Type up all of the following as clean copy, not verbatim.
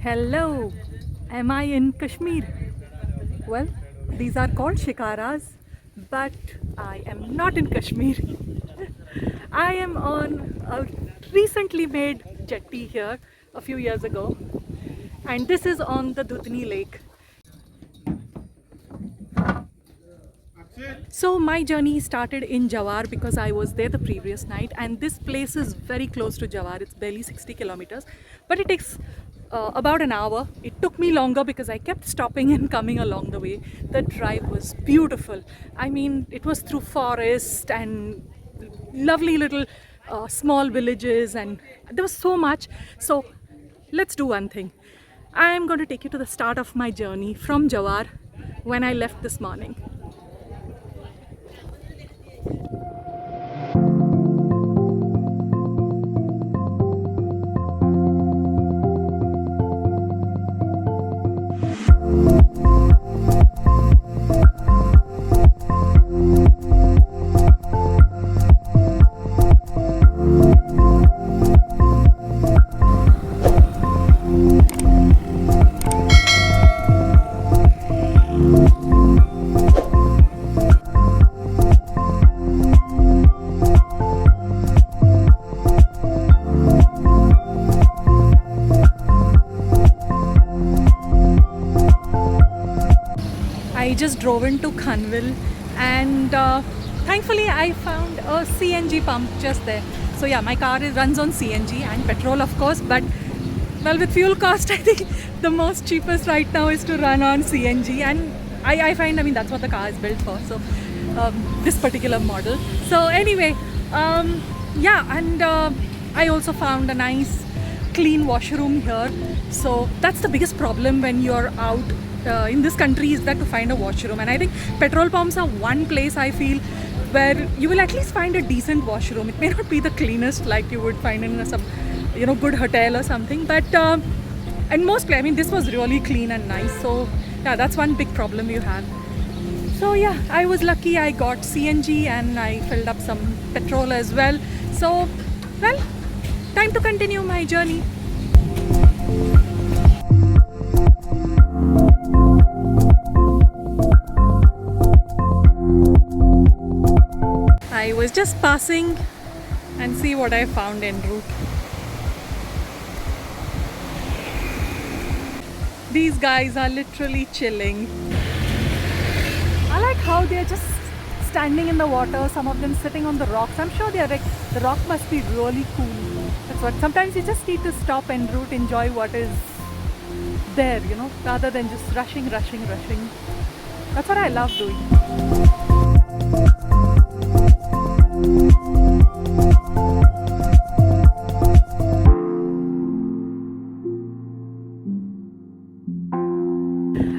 Hello, am I in Kashmir? Well, these are called shikaras, but I am not in Kashmir. I am on a recently made jetty here a few years ago, and this is on the Dudhni Lake. So my journey started in Jawar because I was there the previous night, and this place is very close to Jawar. It's barely 60 kilometers, but it takes about an hour. It took me longer because I kept stopping and coming along the way. The drive was beautiful. I mean, it was through forest and lovely little small villages, and there was so much. So let's do one thing. I am going to take you to the start of my journey from Jawar when I left this morning. I just drove into Khanvil, and thankfully I found a CNG pump just there. So yeah, my car runs on CNG and petrol, of course, but well, with fuel cost, I think the most cheapest right now is to run on CNG, and I find, I mean, that's what the car is built for, so this particular model. So anyway, yeah, and I also found a nice clean washroom here. So that's the biggest problem when you're out in this country, is that to find a washroom. And I think petrol pumps are one place I feel where you will at least find a decent washroom. It may not be the cleanest like you would find in some, you know, good hotel or something, but and mostly, I mean, this was really clean and nice. So yeah, that's one big problem you have. So yeah, I was lucky. I got CNG and I filled up some petrol as well. So well, time to continue my journey. I was just passing and see what I found en route. These guys are literally chilling. I like how they're just standing in the water, some of them sitting on the rocks. I'm sure they're like, the rock must be really cool. That's what, sometimes you just need to stop en route, enjoy what is there, you know, rather than just rushing. That's what I love doing.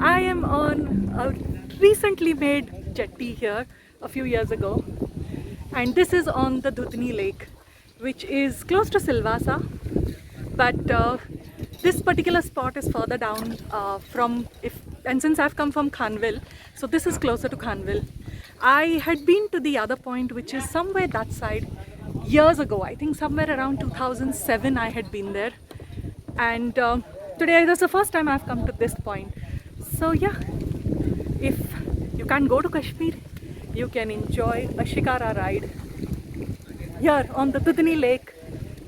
I am on a recently made jetty here a few years ago, and this is on the Dudhni Lake, which is close to Silvassa, but this particular spot is further down and since I've come from Khanvil, so this is closer to Khanvil. I had been to the other point, which is somewhere that side, years ago. I think somewhere around 2007 I had been there, and today that's the first time I've come to this point. So yeah, if you can't go to Kashmir, you can enjoy a shikara ride here on the Dudhni Lake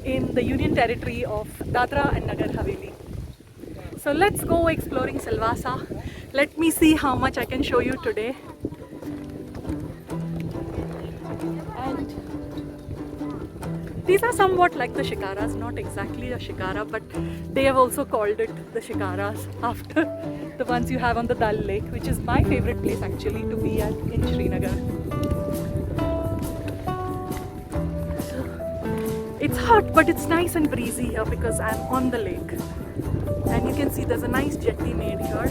in the Union Territory of Dadra and Nagar Haveli. So let's go exploring Silvassa. Let me see how much I can show you today. And these are somewhat like the shikaras, not exactly a shikara, but they have also called it the shikaras after the ones you have on the Dal Lake, which is my favorite place actually to be at in Srinagar. It's hot, but it's nice and breezy here because I'm on the lake. And you can see there's a nice jetty made here.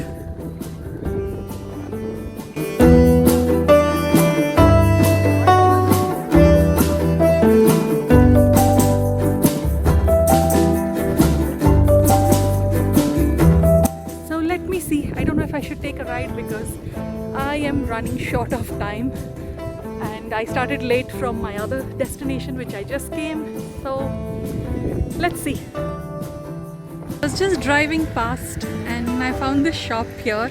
So let me see. I don't know if I should take a ride because I am running short of time. And I started late from my other destination, which I just came. So let's see. I was was just driving past and I found this shop here,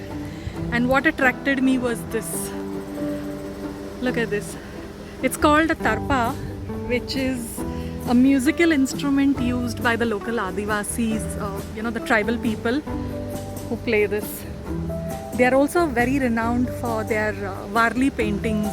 and what attracted me was this. Look at this. It's called a tarpa, which is a musical instrument used by the local Adivasis, the tribal people who play this. They are also very renowned for their Varli paintings.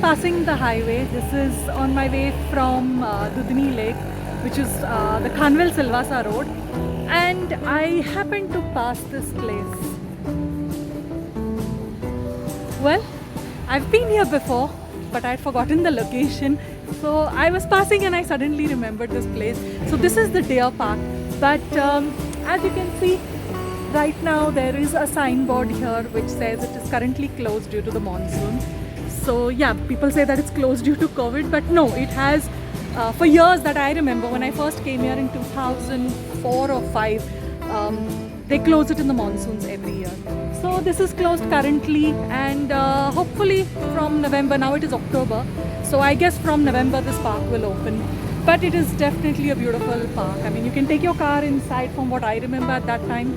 Passing the highway. This is on my way from Dudhni Lake, which is the Khanvel Silvassa road, and I happened to pass this place. Well, I've been here before, but I'd forgotten the location. So I was passing and I suddenly remembered this place. So this is the Deer Park, but as you can see, right now there is a signboard here which says it is currently closed due to the monsoon. So yeah, people say that it's closed due to COVID, but no, it has for years that I remember. When I first came here in 2004 or 5, they close it in the monsoons every year. So this is closed currently, and hopefully from November, now it is October, so I guess from November this park will open. But it is definitely a beautiful park. I mean, you can take your car inside. From what I remember at that time,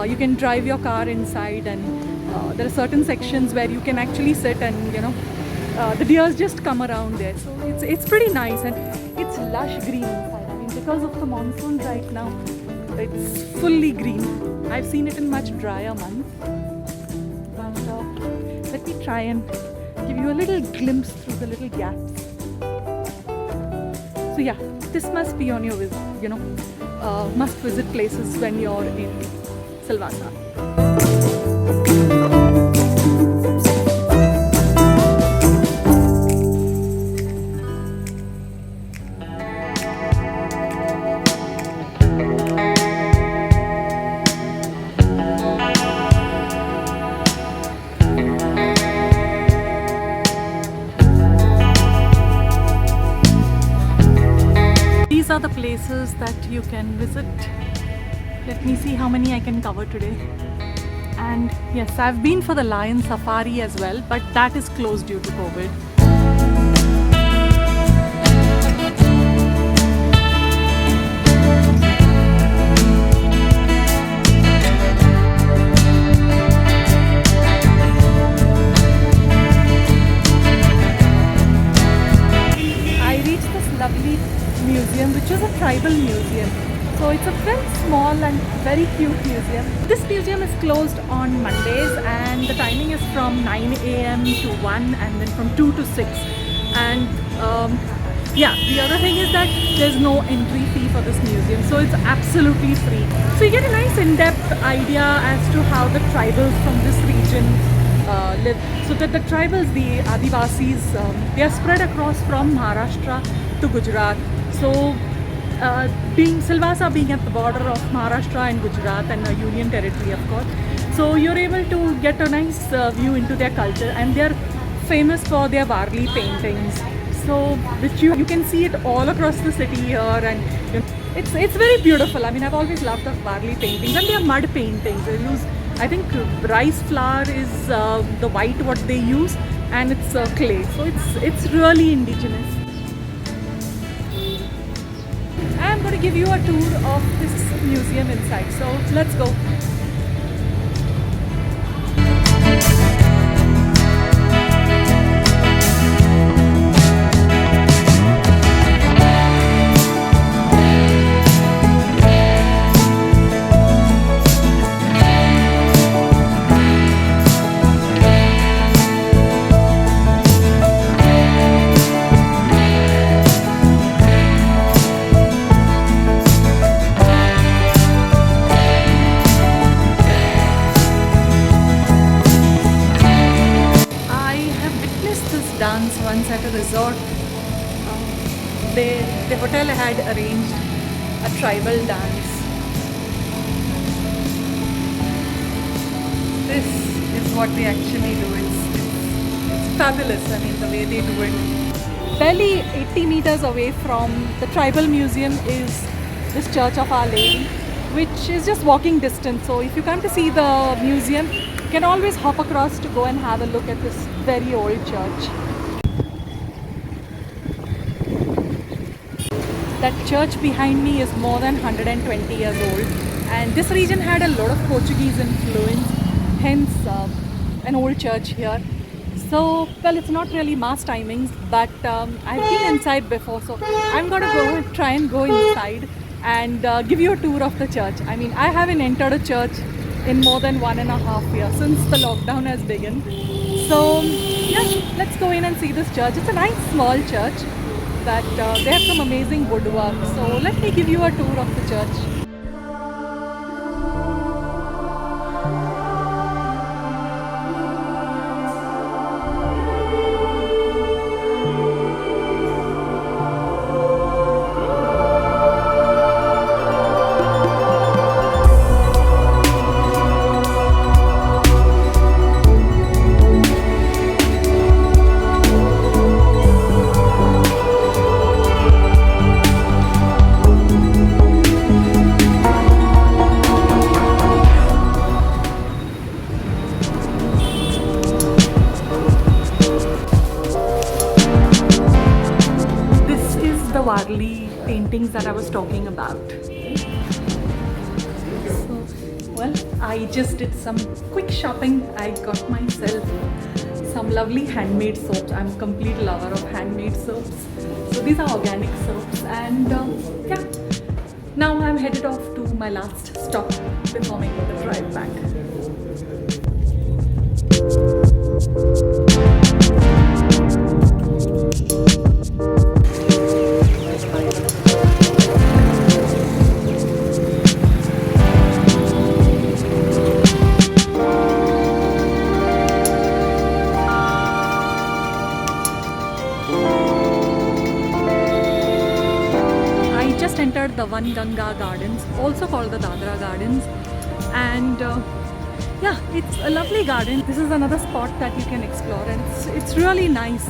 you can drive your car inside, and there are certain sections where you can actually sit and the deers just come around there. So it's pretty nice, and it's lush green inside. I mean, because of the monsoon right now, it's fully green. I've seen it in much drier months. But let me try and give you a little glimpse through the little gaps. So yeah, this must be on your must visit places when you're in Silvassa. These are the places that you can visit. Let me see how many I can cover today. And yes, I've been for the lion safari as well, but that is closed due to COVID. I reached this lovely museum, which is a tribal museum. So it's a very small and very cute museum. This museum is closed on Mondays, and the timing is from 9 a.m. to 1, and then from 2 to 6. And yeah, the other thing is that there's no entry fee for this museum, so it's absolutely free. So you get a nice in-depth idea as to how the tribals from this region live. So that the tribals, the Adivasis, they are spread across from Maharashtra to Gujarat. So being Silvassa being at the border of Maharashtra and Gujarat, and a union territory of course, so you're able to get a nice view into their culture, and they're famous for their Varli paintings. So which you can see it all across the city here, and it's very beautiful. I mean, I've always loved the Varli paintings, and they are mud paintings. They use, I think, rice flour is the white what they use, and it's clay. So it's really indigenous. I'm going to give you a tour of this museum inside. So let's go. Dance once at a resort. The hotel had arranged a tribal dance, this is what they actually do. It's fabulous, I mean, the way they do it. Barely 80 meters away from the tribal museum is this Church of Our Lady, which is just walking distance. So if you come to see the museum, you can always hop across to go and have a look at this very old church. That church behind me is more than 120 years old, and this region had a lot of Portuguese influence, hence an old church here. So, well, it's not really mass timings, but I've been inside before, so I'm gonna go try and go inside and give you a tour of the church. I mean, I haven't entered a church in more than 1.5 years since the lockdown has begun. So, yeah, let's go in and see this church. It's a nice small church, but they have some amazing woodwork. So let me give you a tour of the church. Varli paintings that I was talking about. So, well, I just did some quick shopping. I got myself some lovely handmade soaps. I'm a complete lover of handmade soaps. So these are organic soaps, and yeah, now I'm headed off to my last stop before making the drive back. Entered the Van Ganga Gardens, also called the Dadra Gardens, and yeah, it's a lovely garden. This is another spot that you can explore, and it's really nice.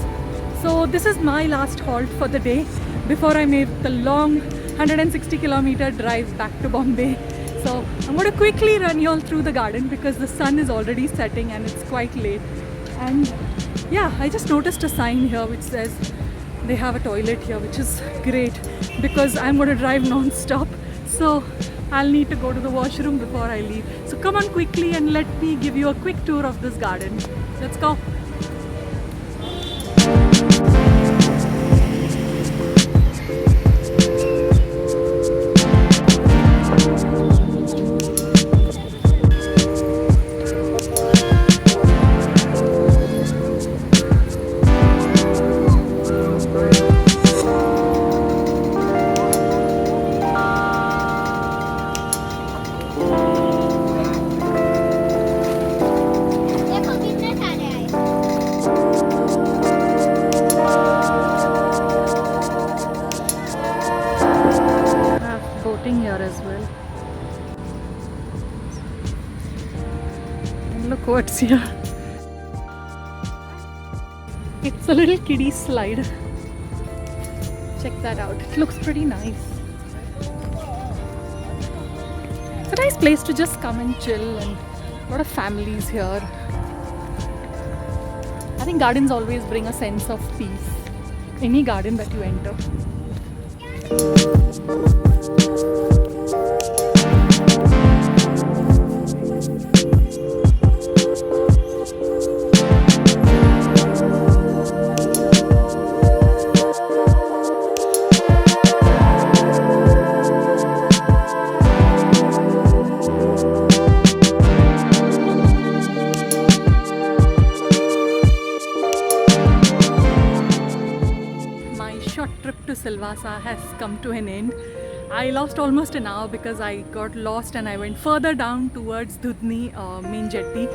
So this is my last halt for the day before I make the long 160-kilometer drive back to Bombay. So I'm going to quickly run you all through the garden because the sun is already setting and it's quite late. And yeah, I just noticed a sign here which says they have a toilet here, which is great because I'm going to drive non-stop, so I'll need to go to the washroom before I leave. So come on quickly and let me give you a quick tour of this garden. Let's go. Here as well. And look what's here. It's a little kiddie slide. Check that out. It looks pretty nice. It's a nice place to just come and chill, and a lot of families here. I think gardens always bring a sense of peace. Any garden that you enter. Silvassa has come to an end. I lost almost an hour because I got lost and I went further down towards Dudhni main jetty,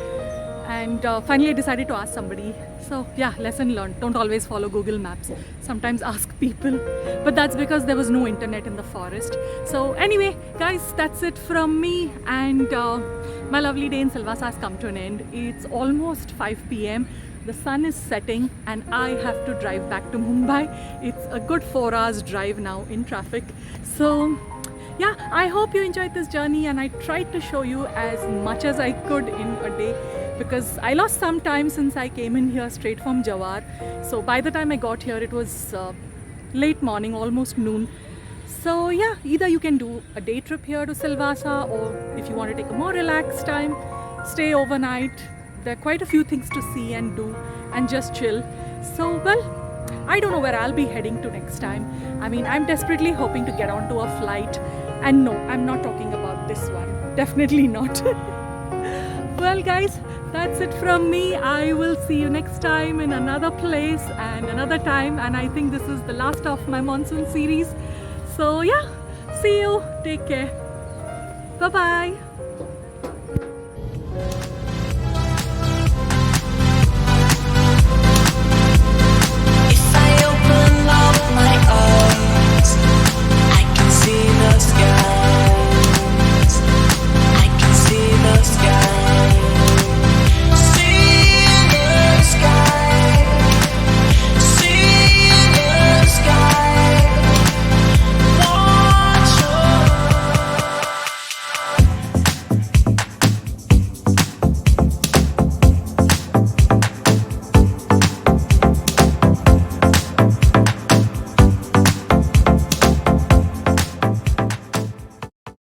and finally I decided to ask somebody. So yeah, lesson learned. Don't always follow Google Maps. Sometimes ask people. But that's because there was no internet in the forest. So anyway, guys, that's it from me, and my lovely day in Silvassa has come to an end. It's almost 5 p.m. The sun is setting and I have to drive back to Mumbai. It's a good 4 hours drive now in traffic. So yeah, I hope you enjoyed this journey, and I tried to show you as much as I could in a day, because I lost some time since I came in here straight from Jawar. So by the time I got here, it was late morning, almost noon. So yeah, either you can do a day trip here to Silvassa, or if you want to take a more relaxed time, stay overnight. There are quite a few things to see and do and just chill. So well, I don't know where I'll be heading to next time. I mean, I'm desperately hoping to get onto a flight. And no, I'm not talking about this one. Definitely not. Well guys, that's it from me. I will see you next time in another place and another time. And I think this is the last of my monsoon series. So yeah, see you. Take care. Bye-bye.